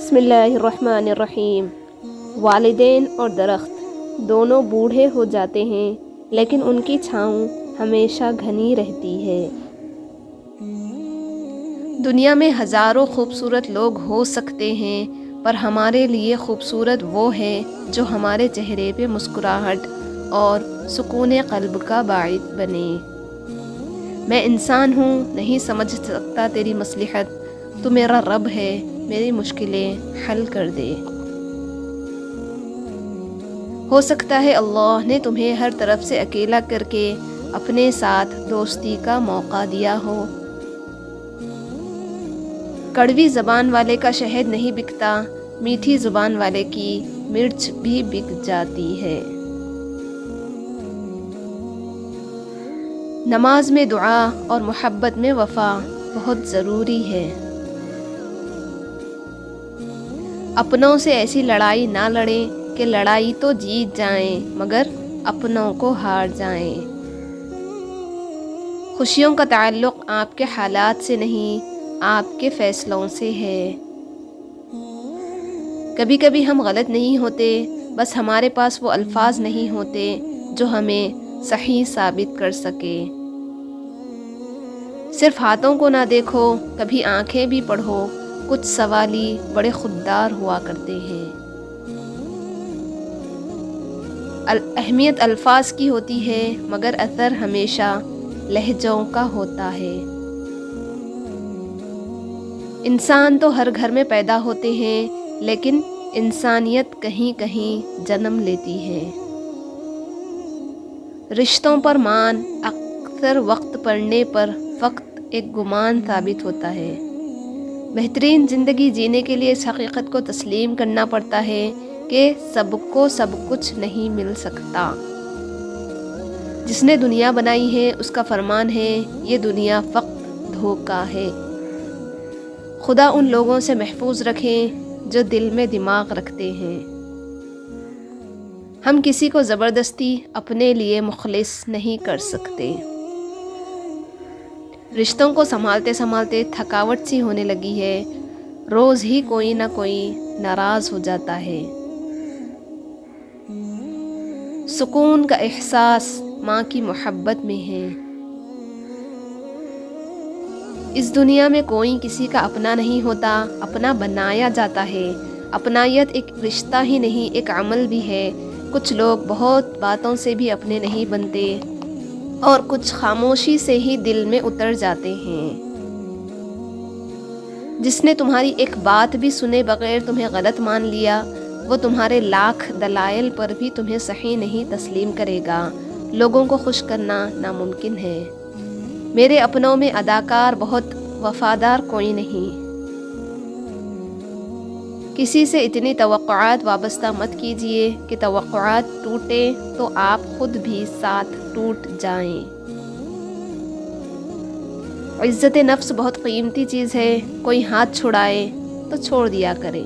بسم اللہ الرحمن الرحیم۔ والدین اور درخت دونوں بوڑھے ہو جاتے ہیں لیکن ان کی چھاؤں ہمیشہ گھنی رہتی ہے۔ دنیا میں ہزاروں خوبصورت لوگ ہو سکتے ہیں پر ہمارے لیے خوبصورت وہ ہے جو ہمارے چہرے پہ مسکراہٹ اور سکون قلب کا باعث بنے۔ میں انسان ہوں، نہیں سمجھ سکتا تیری مصلحت، تو میرا رب ہے، میری مشکلیں حل کر دے۔ ہو سکتا ہے اللہ نے تمہیں ہر طرف سے اکیلا کر کے اپنے ساتھ دوستی کا موقع دیا ہو۔ کڑوی زبان والے کا شہد نہیں بکتا، میٹھی زبان والے کی مرچ بھی بک جاتی ہے۔ نماز میں دعا اور محبت میں وفا بہت ضروری ہے۔ اپنوں سے ایسی لڑائی نہ لڑیں کہ لڑائی تو جیت جائیں مگر اپنوں کو ہار جائیں۔ خوشیوں کا تعلق آپ کے حالات سے نہیں، آپ کے فیصلوں سے ہے۔ کبھی کبھی ہم غلط نہیں ہوتے، بس ہمارے پاس وہ الفاظ نہیں ہوتے جو ہمیں صحیح ثابت کر سکے۔ صرف ہاتھوں کو نہ دیکھو، کبھی آنکھیں بھی پڑھو، کچھ سوالی بڑے خوددار ہوا کرتے ہیں۔ اہمیت الفاظ کی ہوتی ہے مگر اثر ہمیشہ لہجوں کا ہوتا ہے۔ انسان تو ہر گھر میں پیدا ہوتے ہیں لیکن انسانیت کہیں کہیں جنم لیتی ہے۔ رشتوں پر مان اکثر وقت پڑنے پر فقط ایک گمان ثابت ہوتا ہے۔ بہترین زندگی جینے کے لیے اس حقیقت کو تسلیم کرنا پڑتا ہے کہ سب کو سب کچھ نہیں مل سکتا۔ جس نے دنیا بنائی ہے اس کا فرمان ہے، یہ دنیا فقط دھوکہ ہے۔ خدا ان لوگوں سے محفوظ رکھیں جو دل میں دماغ رکھتے ہیں۔ ہم کسی کو زبردستی اپنے لیے مخلص نہیں کر سکتے۔ رشتوں کو سنبھالتے سنبھالتے تھکاوٹ سی ہونے لگی ہے، روز ہی کوئی نہ کوئی ناراض ہو جاتا ہے۔ سکون کا احساس ماں کی محبت میں ہے۔ اس دنیا میں کوئی کسی کا اپنا نہیں ہوتا، اپنا بنایا جاتا ہے۔ اپنائیت ایک رشتہ ہی نہیں، ایک عمل بھی ہے۔ کچھ لوگ بہت باتوں سے بھی اپنے نہیں بنتے اور کچھ خاموشی سے ہی دل میں اتر جاتے ہیں۔ جس نے تمہاری ایک بات بھی سنے بغیر تمہیں غلط مان لیا، وہ تمہارے لاکھ دلائل پر بھی تمہیں صحیح نہیں تسلیم کرے گا۔ لوگوں کو خوش کرنا ناممکن ہے۔ میرے اپنوں میں اداکار بہت وفادار کوئی نہیں۔ کسی سے اتنی توقعات وابستہ مت کیجیے کہ توقعات ٹوٹیں تو آپ خود بھی ساتھ ٹوٹ جائیں۔ عزت نفس بہت قیمتی چیز ہے، کوئی ہاتھ چھڑائے تو چھوڑ دیا کرے۔